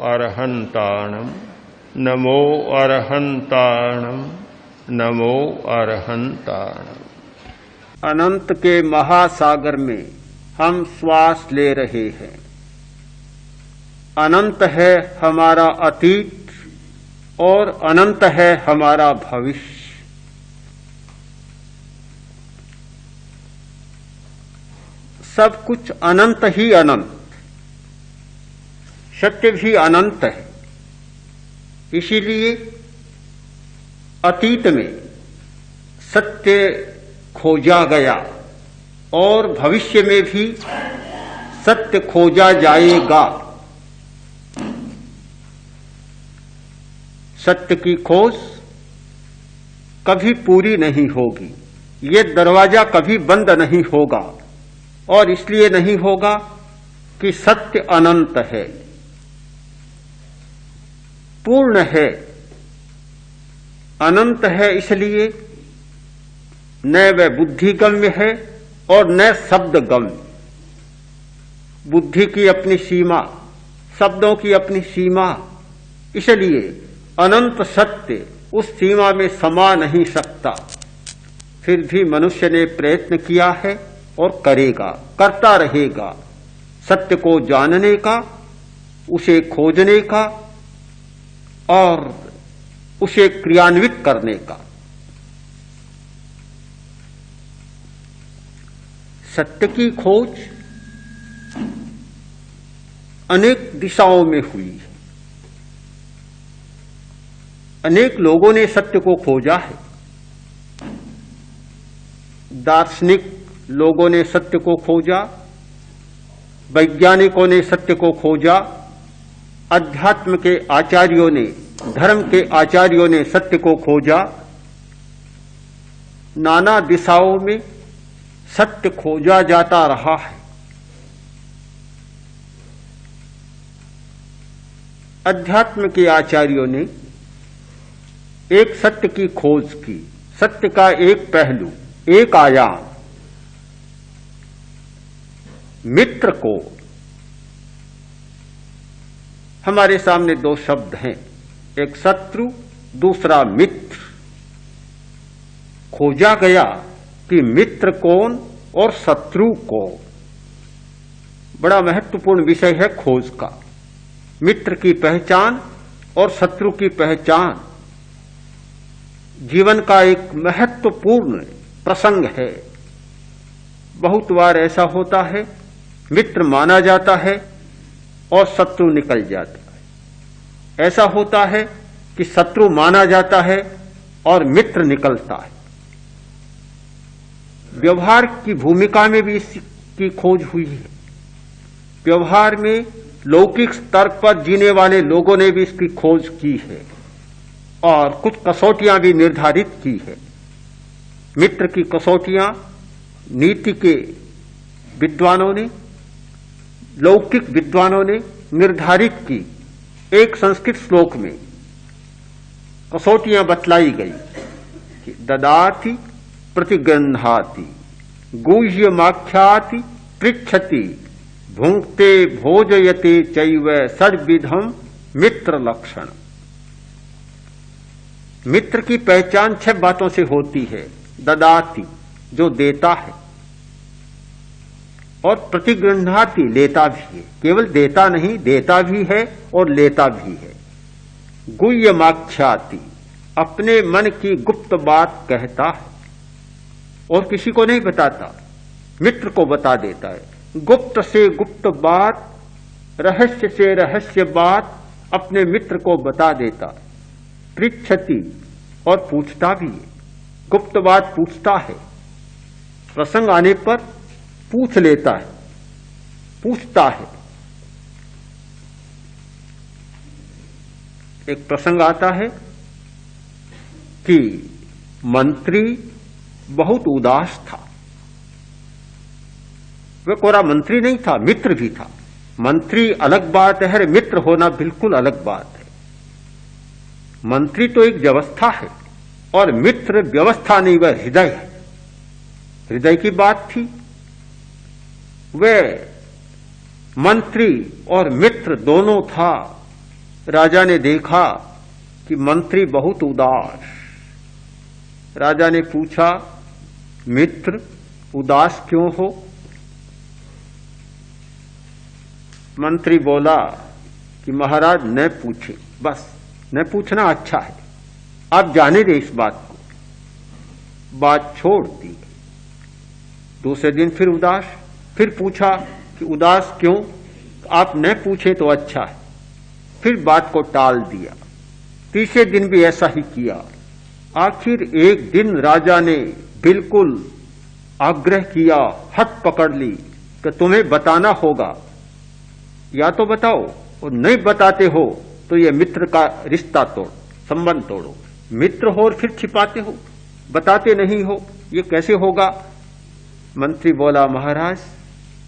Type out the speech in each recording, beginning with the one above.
अरहन्ताणं नमो अरहन्ताणं नमो अरहन्ताणं। अनंत के महासागर में हम श्वास ले रहे हैं। अनंत है हमारा अतीत और अनंत है हमारा भविष्य। सब कुछ अनंत ही अनंत, सत्य भी अनंत है। इसीलिए अतीत में सत्य खोजा गया और भविष्य में भी सत्य खोजा जाएगा। सत्य की खोज कभी पूरी नहीं होगी, ये दरवाजा कभी बंद नहीं होगा। और इसलिए नहीं होगा कि सत्य अनंत है, पूर्ण है। अनंत है इसलिए न वह बुद्धिगम्य है और न शब्दगम्य। बुद्धि की अपनी सीमा, शब्दों की अपनी सीमा, इसलिए अनंत सत्य उस सीमा में समा नहीं सकता। फिर भी मनुष्य ने प्रयत्न किया है और करेगा, करता रहेगा, सत्य को जानने का, उसे खोजने का और उसे क्रियान्वित करने का। सत्य की खोज अनेक दिशाओं में हुई है। अनेक लोगों ने सत्य को खोजा है। दार्शनिक लोगों ने सत्य को खोजा, वैज्ञानिकों ने सत्य को खोजा, अध्यात्म के आचार्यों ने, धर्म के आचार्यों ने सत्य को खोजा। नाना दिशाओं में सत्य खोजा जाता रहा है। अध्यात्म के आचार्यों ने एक सत्य की खोज की, सत्य का एक पहलू, एक आयाम, मित्र को। हमारे सामने दो शब्द हैं, एक शत्रु, दूसरा मित्र। खोजा गया कि मित्र कौन और शत्रु कौन। बड़ा महत्वपूर्ण विषय है खोज का। मित्र की पहचान और शत्रु की पहचान जीवन का एक महत्वपूर्ण प्रसंग है। बहुत बार ऐसा होता है, मित्र माना जाता है और शत्रु निकल जाता है। ऐसा होता है कि शत्रु माना जाता है और मित्र निकलता है। व्यवहार की भूमिका में भी इसकी खोज हुई है। व्यवहार में लौकिक स्तर पर जीने वाले लोगों ने भी इसकी खोज की है और कुछ कसौटियां भी निर्धारित की है। मित्र की कसौटियां नीति के विद्वानों ने, लौकिक विद्वानों ने निर्धारित की। एक संस्कृत श्लोक में कसौटियां बतलाई गई कि ददाति प्रतिगृह्णाति गुह्यमाख्याति पृच्छति भुंक्ते भोजयते चैव षड्विधम मित्र लक्षण। मित्र की पहचान 6 बातों से होती है। ददाति, जो देता है, और प्रतिगृह्णाति, लेता भी है। केवल देता नहीं, देता भी है और लेता भी है। गुह्यमाख्याति, अपने मन की गुप्त बात कहता है और किसी को नहीं बताता, मित्र को बता देता है। गुप्त से गुप्त बात, रहस्य से रहस्य बात अपने मित्र को बता देता है। पृच्छति, और पूछता भी है, गुप्त बात पूछता है। प्रसंग आने पर पूछ लेता है, पूछता है। एक प्रसंग आता है कि मंत्री बहुत उदास था। वह कोरा मंत्री नहीं था, मित्र भी था। मंत्री अलग बात है, मित्र होना बिल्कुल अलग बात है। मंत्री तो एक व्यवस्था है और मित्र व्यवस्था नहीं, वह हृदय है। हृदय की बात थी। वह मंत्री और मित्र दोनों था। राजा ने देखा कि मंत्री बहुत उदास। राजा ने पूछा, मित्र उदास क्यों हो? मंत्री बोला कि महाराज न पूछे, बस न पूछना अच्छा है, आप जाने दे इस बात को। बात छोड़ दी। दूसरे दिन फिर उदास, फिर पूछा कि उदास क्यों? आप न पूछे तो अच्छा है, फिर बात को टाल दिया। तीसरे दिन भी ऐसा ही किया। आखिर एक दिन राजा ने बिल्कुल आग्रह किया, हट पकड़ ली कि तुम्हें बताना होगा, या तो बताओ, और नहीं बताते हो तो ये मित्र का रिश्ता तोड़, संबंध तोड़ो। मित्र हो और फिर छिपाते हो, बताते नहीं हो, ये कैसे होगा? मंत्री बोला, महाराज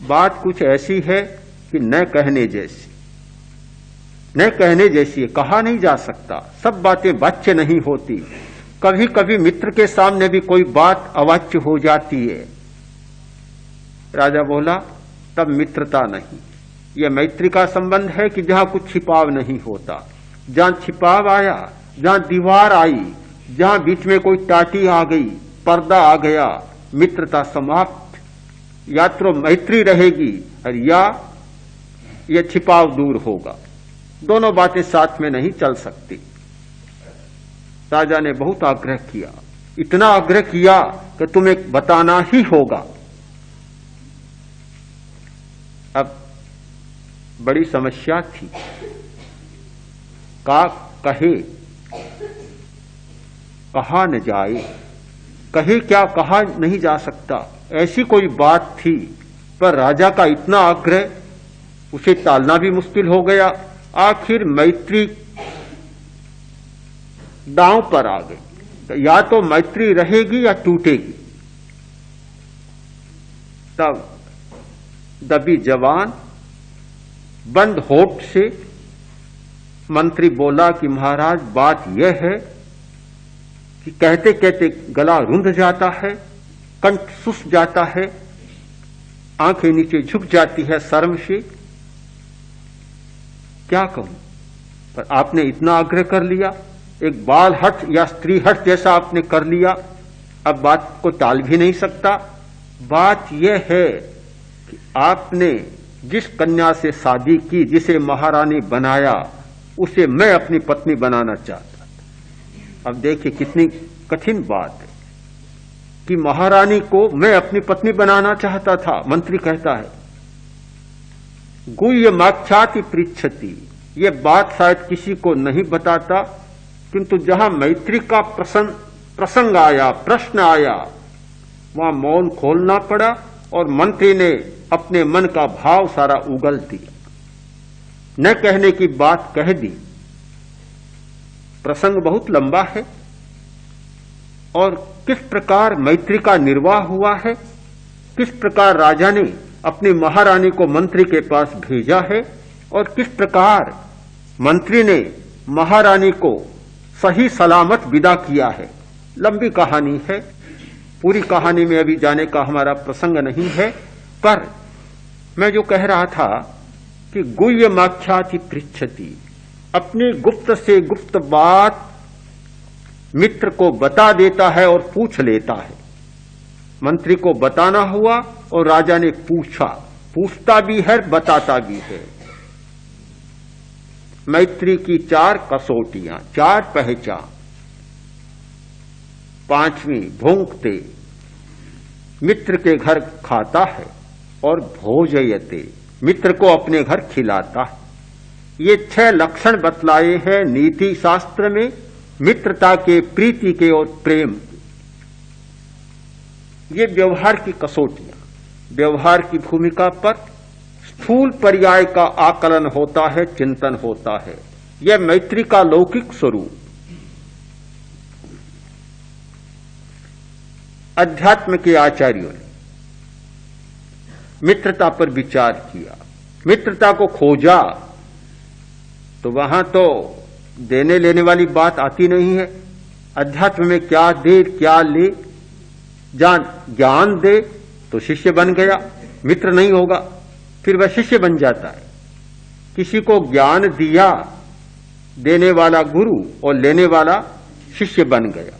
बात कुछ ऐसी है कि न कहने जैसी, न कहने जैसी है, कहा नहीं जा सकता। सब बातें वाच्य नहीं होती। कभी कभी मित्र के सामने भी कोई बात अवाच्य हो जाती है। राजा बोला, तब मित्रता नहीं, यह मैत्री का संबंध है कि जहां कुछ छिपाव नहीं होता। जहां छिपाव आया, जहां दीवार आई, जहां बीच में कोई टाटी आ गई, पर्दा आ गया, मित्रता समाप्त। या तो मैत्री रहेगी और या यह छिपाव दूर होगा। दोनों बातें साथ में नहीं चल सकती। राजा ने बहुत आग्रह किया, इतना आग्रह किया कि तुम्हें बताना ही होगा। अब बड़ी समस्या थी, का कहे, कहा न जाए, कहे क्या, कहा नहीं जा सकता, ऐसी कोई बात थी। पर राजा का इतना आग्रह, उसे टालना भी मुश्किल हो गया। आखिर मैत्री दांव पर आ गई, या तो मैत्री रहेगी या टूटेगी। तब दबी जवान बंद होठ से मंत्री बोला कि महाराज बात यह है कि कहते कहते गला रुंध जाता है, कंठ सुस्त जाता है, आंखें नीचे झुक जाती है शर्म से। क्या कहूं? पर आपने इतना आग्रह कर लिया, एक बाल हठ या स्त्री हठ जैसा आपने कर लिया। अब बात को टाल भी नहीं सकता। बात यह है कि आपने जिस कन्या से शादी की, जिसे महारानी बनाया, उसे मैं अपनी पत्नी बनाना चाहता था। अब देखिए कितनी कठिन बात है कि महारानी को मैं अपनी पत्नी बनाना चाहता था। मंत्री कहता है, गुह्यमाख्याति पृच्छति, ये बात शायद किसी को नहीं बताता, किंतु जहां मैत्री का प्रसंग आया, प्रश्न आया, वहां मौन खोलना पड़ा और मंत्री ने अपने मन का भाव सारा उगल दिया, न कहने की बात कह दी। प्रसंग बहुत लंबा है और किस प्रकार मैत्री का निर्वाह हुआ है, किस प्रकार राजा ने अपनी महारानी को मंत्री के पास भेजा है और किस प्रकार मंत्री ने महारानी को सही सलामत विदा किया है। लंबी कहानी है, पूरी कहानी में अभी जाने का हमारा प्रसंग नहीं है। पर मैं जो कह रहा था कि गुह्यमाख्याति पृच्छति, अपनी गुप्त से गुप्त बात मित्र को बता देता है और पूछ लेता है। मंत्री को बताना हुआ और राजा ने पूछा, पूछता भी है, बताता भी है। मैत्री की 4 कसौटियां, 4 पहचान। 5वीं भोंकते, मित्र के घर खाता है और भोजयते, मित्र को अपने घर खिलाता है। ये 6 लक्षण बतलाए हैं नीति शास्त्र में, मित्रता के, प्रीति के और प्रेम के। ये व्यवहार की कसौटियां, व्यवहार की भूमिका पर स्थूल पर्याय का आकलन होता है, चिंतन होता है। यह मैत्री का लौकिक स्वरूप। अध्यात्म के आचार्यों ने मित्रता पर विचार किया, मित्रता को खोजा, तो वहां तो देने लेने वाली बात आती नहीं है। अध्यात्म में क्या दे क्या ले, ज्ञान दे तो शिष्य बन गया, मित्र नहीं होगा, फिर वह शिष्य बन जाता है। किसी को ज्ञान दिया देने वाला गुरु और लेने वाला शिष्य बन गया।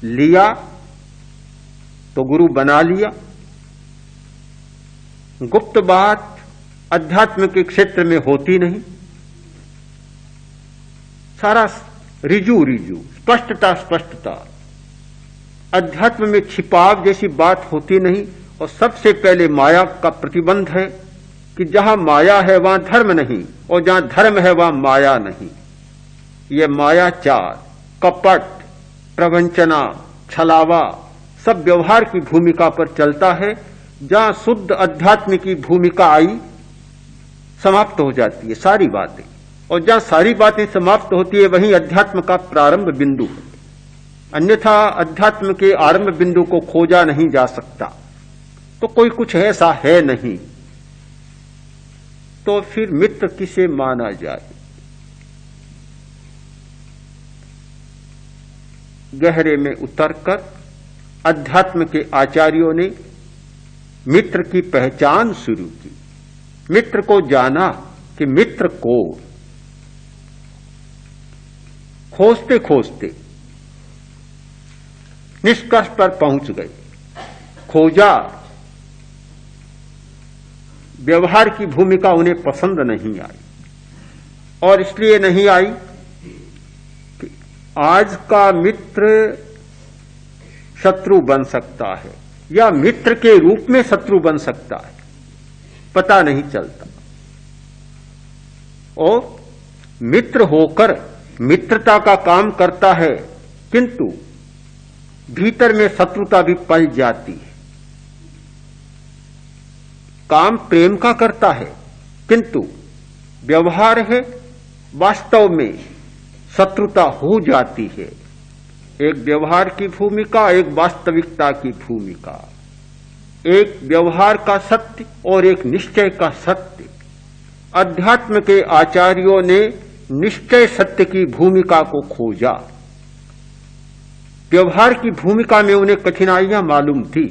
लिया तो गुरु बना लिया। गुप्त बात अध्यात्म के क्षेत्र में होती नहीं, सारा रिजू रिजू, स्पष्टता स्पष्टता। अध्यात्म में छिपाव जैसी बात होती नहीं। और सबसे पहले माया का प्रतिबंध है कि जहां माया है वहां धर्म नहीं, और जहां धर्म है वहां माया नहीं। ये मायाचार, कपट, प्रवंचना, छलावा सब व्यवहार की भूमिका पर चलता है। जहां शुद्ध अध्यात्म की भूमिका आई, समाप्त हो जाती है सारी बातें। और जहां सारी बातें समाप्त होती है वहीं अध्यात्म का प्रारंभ बिंदु है। अन्यथा अध्यात्म के आरंभ बिंदु को खोजा नहीं जा सकता। तो कोई कुछ ऐसा है नहीं, तो फिर मित्र किसे माना जाए? गहरे में उतरकर अध्यात्म के आचार्यों ने मित्र की पहचान शुरू की। मित्र को जाना कि मित्र को खोजते खोजते निष्कर्ष पर पहुंच गए। खोजा, व्यवहार की भूमिका उन्हें पसंद नहीं आई। और इसलिए नहीं आई कि आज का मित्र शत्रु बन सकता है या मित्र के रूप में शत्रु बन सकता है, पता नहीं चलता। और मित्र होकर मित्रता का काम करता है, किंतु भीतर में शत्रुता भी पल जाती है। काम प्रेम का करता है, किंतु व्यवहार है वास्तव में शत्रुता हो जाती है। एक व्यवहार की भूमिका, एक वास्तविकता की भूमिका, एक व्यवहार का सत्य और एक निश्चय का सत्य। अध्यात्म के आचार्यों ने निश्चय सत्य की भूमिका को खोजा। व्यवहार की भूमिका में उन्हें कठिनाइयां मालूम थी,